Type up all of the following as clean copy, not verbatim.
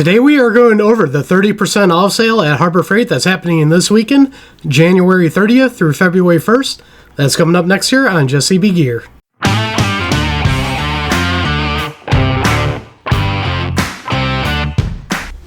Today we are going over the 30% off sale at Harbor Freight that's happening this weekend, January 30th through February 1st. That's coming up next year on Just CB Gear.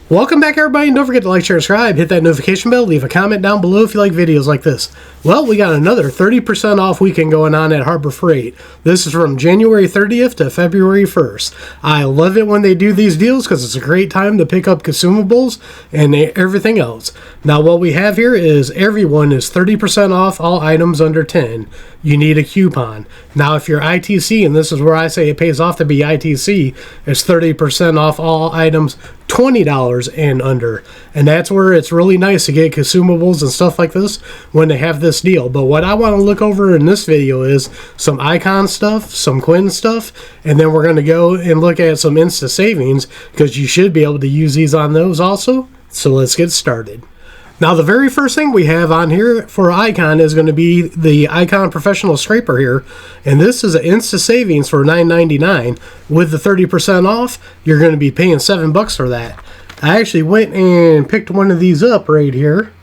Welcome back, everybody, and don't forget to like, share, and subscribe. Hit that notification bell. Leave a comment down below if you like videos like this. Well, we got another 30% off weekend going on at Harbor Freight. This is from January 30th to February 1st. I love it when they do these deals because it's a great time to pick up consumables and everything else. Now, what we have here is everyone is 30% off all items under 10. You need a coupon. Now, if you're ITC, and this is where I say it pays off to be ITC, it's 30% off all items $20 and under. And that's where it's really nice to get consumables and stuff like this when they have this deal. But what I want to look over in this video is some Icon stuff, some Quinn stuff, and then we're going to go and look at some Insta Savings because you should be able to use these on those also. So let's get started. Now, the very first thing we have on here for Icon is going to be the Icon Professional Scraper here. And this is an Insta Savings for $9.99. With the 30% off, you're going to be paying $7 for that. I actually went and picked one of these up right here,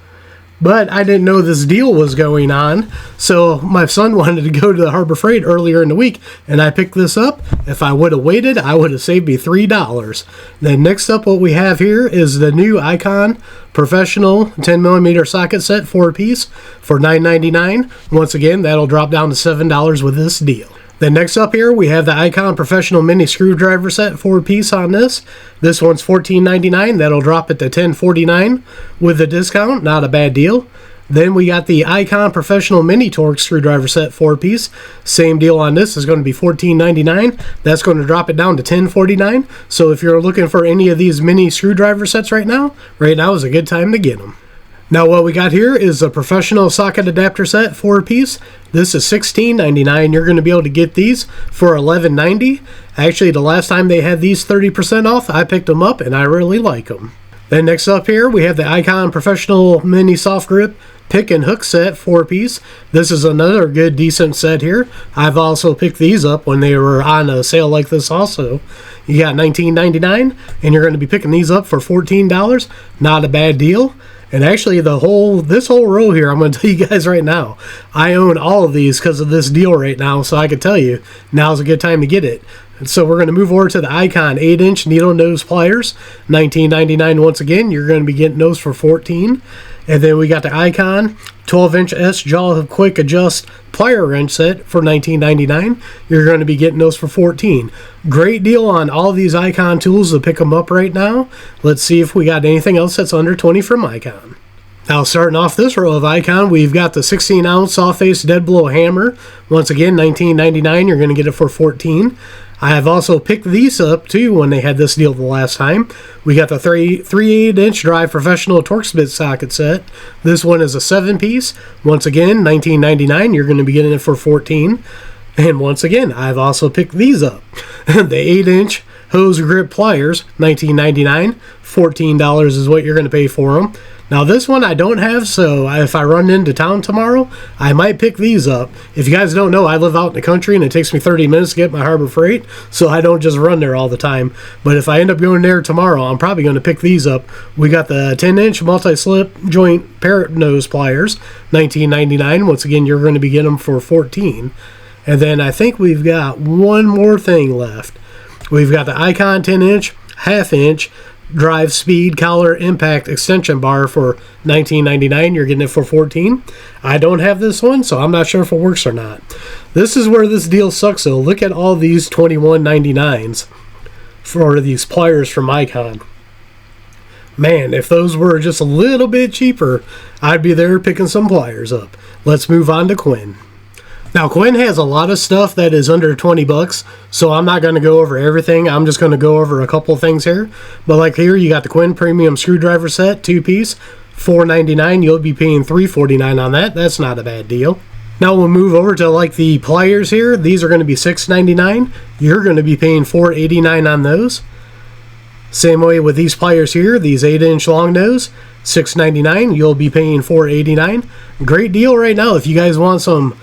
but I didn't know this deal was going on. So my son wanted to go to the Harbor Freight earlier in the week, and I picked this up. If I would have waited, I would have saved me $3. Then next up, what we have here is the new Icon Professional 10mm socket set 4-piece for $9.99. Once again, that'll drop down to $7 with this deal. Then next up here, we have the Icon Professional Mini Screwdriver Set 4-piece on this. This one's $14.99. That'll drop it to $10.49 with the discount. Not a bad deal. Then we got the Icon Professional Mini Torque Screwdriver Set 4-piece. Same deal on this is going to be $14.99. That's going to drop it down to $10.49. So if you're looking for any of these mini screwdriver sets right now is a good time to get them. Now what we got here is a Professional Socket Adapter Set 4-piece. This is $16.99. You're going to be able to get these for $11.90. Actually, the last time they had these 30% off, I picked them up and I really like them. Then next up here, we have the Icon Professional Mini Soft Grip Pick and Hook Set 4-piece. This is another good, decent set here. I've also picked these up when they were on a sale like this also. You got $19.99, and you're going to be picking these up for $14. Not a bad deal. And actually, this whole row here, I'm going to tell you guys right now, I own all of these because of this deal right now, so I can tell you, now's a good time to get it. And so we're going to move over to the Icon 8-inch needle nose pliers, $19.99 once again. You're going to be getting those for $14. And then we got the Icon 12-inch S-Jaw Quick Adjust Plier Wrench Set for $19.99. You're going to be getting those for $14. Great deal on all these Icon tools to pick them up right now. Let's see if we got anything else that's under $20 from Icon. Now, starting off this row of Icon, we've got the 16-ounce soft face dead blow hammer. Once again, $19.99. You're going to get it for $14. I have also picked these up too when they had this deal the last time. We got the 3/8-inch Drive Professional Torx Bit Socket Set. This one is a 7-piece. Once again, $19.99. You're going to be getting it for $14. And once again, I've also picked these up. The 8-inch Hose Grip Pliers, $19.99. $14 is what you're going to pay for them. Now this one I don't have, so if I run into town tomorrow, I might pick these up. If you guys don't know, I live out in the country and it takes me 30 minutes to get my Harbor Freight, so I don't just run there all the time. But if I end up going there tomorrow, I'm probably going to pick these up. We got the 10-inch multi-slip joint parrot nose pliers, $19.99. Once again, you're going to be getting them for $14. And then I think we've got one more thing left. We've got the Icon 10-inch, half-inch, Drive Speed Collar Impact Extension Bar for $19.99. You're getting it for $14. I don't have this one, so I'm not sure if it works or not. This is where this deal sucks, though. Look at all these $21.99s for these pliers from Icon. Man, if those were just a little bit cheaper, I'd be there picking some pliers up. Let's move on to Quinn. Now, Quinn has a lot of stuff that is under $20, so I'm not going to go over everything. I'm just going to go over a couple of things here. But like here, you got the Quinn Premium Screwdriver Set, 2-piece, $4.99. You'll be paying $3.49 on that. That's not a bad deal. Now we'll move over to like the pliers here. These are going to be $6.99. You're going to be paying $4.89 on those. Same way with these pliers here, these 8-inch long nose, $6.99. You'll be paying $4.89. Great deal right now if you guys want some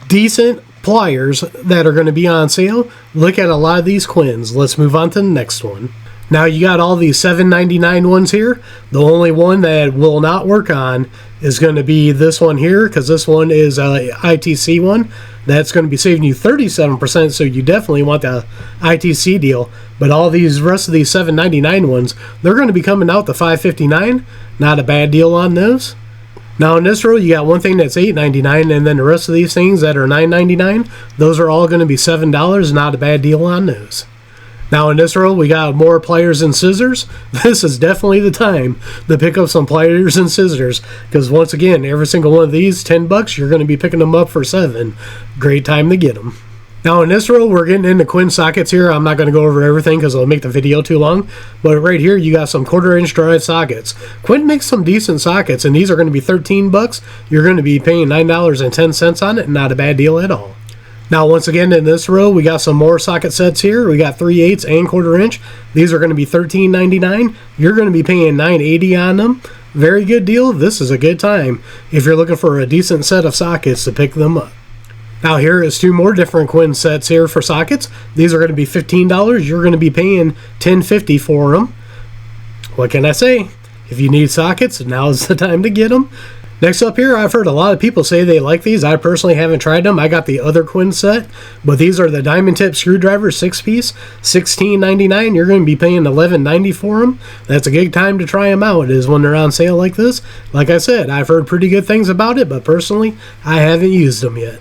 decent pliers that are going to be on sale. Look at a lot of these Quinns. Let's move on to the next one. Now you got all these $7.99 ones here. The only one that will not work on is going to be this one here, because this one is a ITC one. That's going to be saving you 37%, so you definitely want the ITC deal. But all these rest of these $7.99 ones, they're going to be coming out to $5.59. Not a bad deal on those. Now in this row, you got one thing that's $8.99, and then the rest of these things that are $9.99, those are all going to be $7. Not a bad deal on those. Now in this row, we got more pliers and scissors. This is definitely the time to pick up some pliers and scissors, because once again, every single one of these, $10, you're going to be picking them up for $7. Great time to get them. Now in this row, we're getting into Quinn sockets here. I'm not going to go over everything because it'll make the video too long. But right here, you got some 1/4-inch drive sockets. Quinn makes some decent sockets, and these are going to be $13. You're going to be paying $9.10 on it. Not a bad deal at all. Now once again, in this row, we got some more socket sets here. We got 3/8 and 1/4-inch. These are going to be $13.99. You're going to be paying $9.80 on them. Very good deal. This is a good time if you're looking for a decent set of sockets to pick them up. Now here is two more different Quinn sets here for sockets. These are going to be $15. You're going to be paying $10.50 for them. What can I say? If you need sockets, now's the time to get them. Next up here, I've heard a lot of people say they like these. I personally haven't tried them. I got the other Quinn set, but these are the diamond tip screwdriver 6-piece, $16.99. You're going to be paying $11.90 for them. That's a good time to try them out, is when they're on sale like this. Like I said, I've heard pretty good things about it, but personally, I haven't used them yet.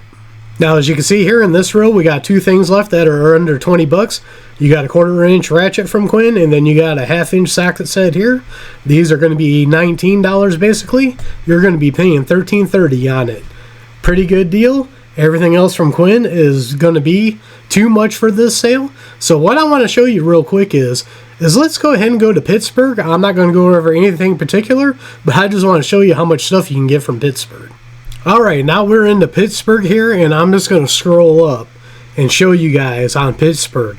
Now, as you can see here in this row, we got two things left that are under $20. You got a 1/4-inch ratchet from Quinn, and then you got a 1/2-inch socket set here. These are going to be $19 basically. You're going to be paying $13.30 on it. Pretty good deal. Everything else from Quinn is going to be too much for this sale. So what I want to show you real quick is let's go ahead and go to Pittsburgh. I'm not going to go over anything particular, but I just want to show you how much stuff you can get from Pittsburgh. Alright, now we're into Pittsburgh here, and I'm just going to scroll up and show you guys on Pittsburgh.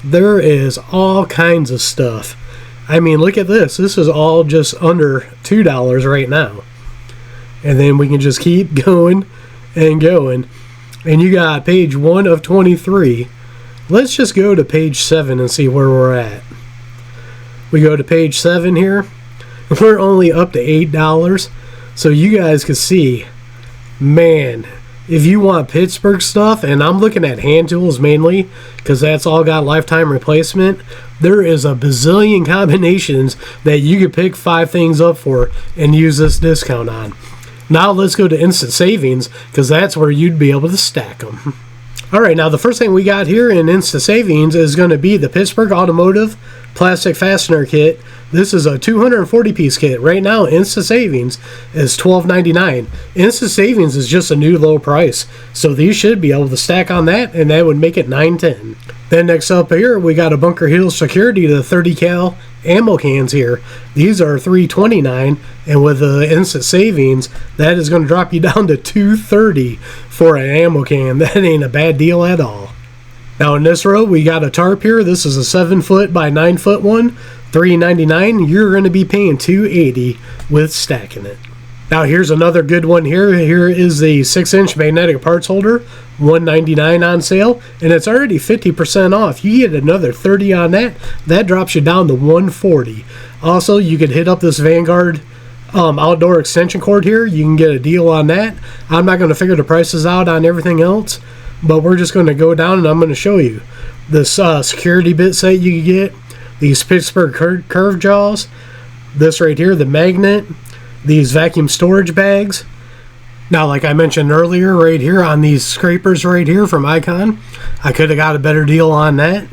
There is all kinds of stuff. I mean, look at this. This is all just under $2 right now. And then we can just keep going and going. And you got page 1 of 23. Let's just go to page 7 and see where we're at. We go to page 7 here. We're only up to $8. So you guys can see, man, if you want Pittsburgh stuff, and I'm looking at hand tools mainly because that's all got lifetime replacement, there is a bazillion combinations that you could pick 5 things up for and use this discount on. Now let's go to instant savings, because that's where you'd be able to stack them. Alright, now the first thing we got here in instant savings is going to be the Pittsburgh Automotive Plastic Fastener Kit. This is a 240-piece kit. Right now, instant savings is $12.99. Instant savings is just a new low price, so these should be able to stack on that, and that would make it $9.10. Then next up here, we got a Bunker Hill Security to 30 cal ammo cans here. These are $3.29, and with the instant savings, that is going to drop you down to $2.30 for an ammo can. That ain't a bad deal at all. Now in this row, we got a tarp here. This is a 7-foot by 9-foot one. $3.99. You're going to be paying $2.80 with stacking it. Now here's another good one here. Here is the 6-inch magnetic parts holder, $1.99 on sale, and it's already 50% off. You get another $30 on that. That drops you down to $140. Also, you could hit up this Vanguard outdoor extension cord here. You can get a deal on that. I'm not going to figure the prices out on everything else, but we're just going to go down and I'm going to show you this security bit set you can get. These Pittsburgh curve jaws, this right here, the magnet, these vacuum storage bags. Now, like I mentioned earlier, right here on these scrapers right here from Icon, I could have got a better deal on that.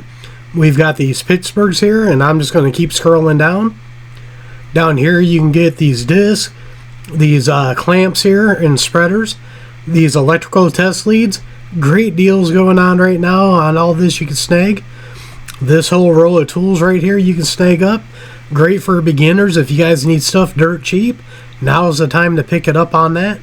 We've got these Pittsburghs here, and I'm just going to keep scrolling down. Down here, you can get these discs, these clamps here and spreaders, these electrical test leads. Great deals going on right now on all this you can snag. This whole row of tools right here you can snag up. Great for beginners if you guys need stuff dirt cheap. Now is the time to pick it up on that.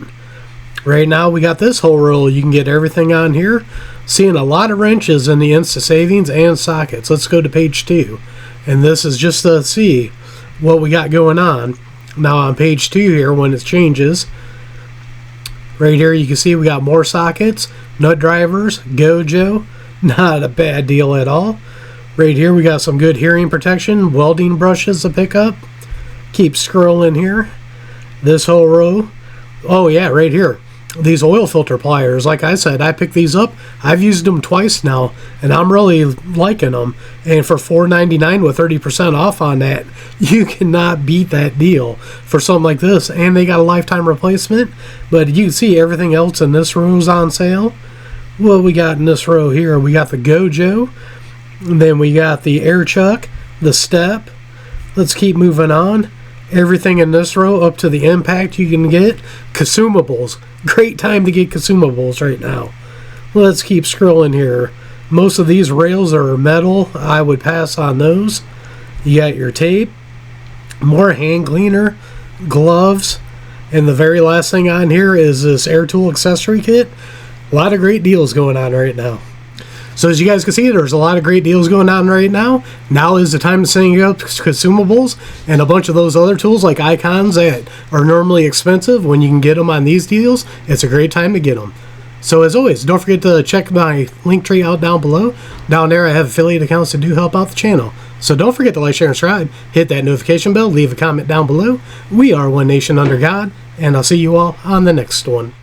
Right now we got this whole row. You can get everything on here. Seeing a lot of wrenches in the instant savings and sockets. Let's go to page 2. And this is just to see what we got going on. Now on page 2 here, when it changes, right here you can see we got more sockets, nut drivers, Gojo. Not a bad deal at all. Right here we got some good hearing protection, welding brushes to pick up. Keep scrolling here. This whole row. Oh yeah, right here. These oil filter pliers, like I said, I picked these up. I've used them twice now, and I'm really liking them. And for $4.99 with 30% off on that, you cannot beat that deal for something like this. And they got a lifetime replacement. But you can see everything else in this row is on sale. What we got in this row here? We got the Gojo. And then we got the Air Chuck, the Step. Let's keep moving on. Everything in this row up to the Impact you can get. Consumables. Great time to get consumables right now. Let's keep scrolling here. Most of these rails are metal. I would pass on those. You got your tape. More hand cleaner. Gloves. And the very last thing on here is this air tool accessory kit. A lot of great deals going on right now. So as you guys can see, there's a lot of great deals going on right now. Now is the time to sing up consumables and a bunch of those other tools like icons that are normally expensive. When you can get them on these deals, it's a great time to get them. So as always, don't forget to check my link tree out down below. Down there I have affiliate accounts that do help out the channel. So don't forget to like, share, and subscribe. Hit that notification bell. Leave a comment down below. We are one nation under God. And I'll see you all on the next one.